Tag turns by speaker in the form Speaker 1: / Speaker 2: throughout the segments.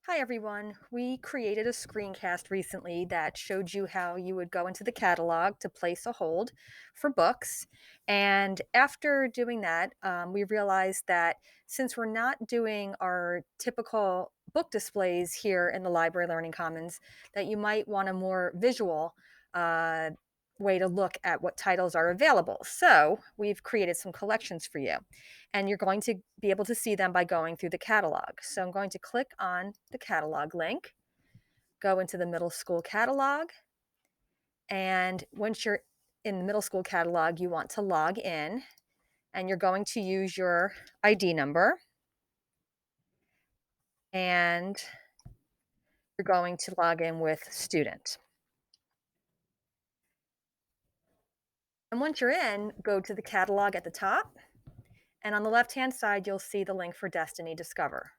Speaker 1: Hi, everyone. We created a screencast recently that showed you how you would go into the catalog to place a hold for books. And after doing that, we realized that since we're not doing our typical book displays here in the Library Learning Commons, that you might want a more visual uh, way to look at what titles are available. So we've created some collections for you and you're going to be able to see them by going through the catalog. So I'm going to click on the catalog link, go into the middle school catalog, and once you're in the middle school catalog, you want to log in and you're going to use your ID number and you're going to log in with student. And once you're in, go to the catalog at the top, and on the left-hand side, you'll see the link for Destiny Discover.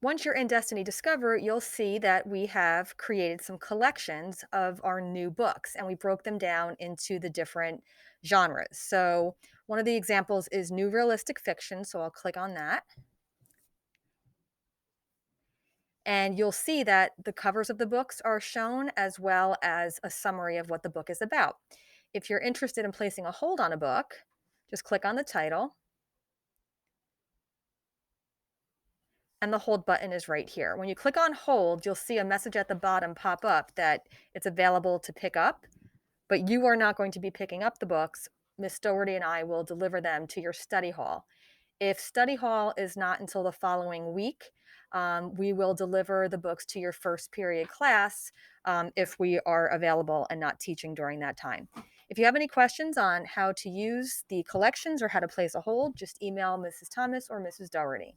Speaker 1: Once you're in Destiny Discover, you'll see that we have created some collections of our new books and we broke them down into the different genres. So, one of the examples is new realistic fiction. So, I'll click on that. And you'll see that the covers of the books are shown as well as a summary of what the book is about. If you're interested in placing a hold on a book, just click on the title and the hold button is right here. When you click on hold, you'll see a message at the bottom pop up that it's available to pick up, but you are not going to be picking up the books. Miss Doherty and I will deliver them to your study hall. If study hall is not until the following week, we will deliver the books to your first period class if we are available and not teaching during that time. If you have any questions on how to use the collections or how to place a hold, just email Mrs. Thomas or Mrs. Doherty.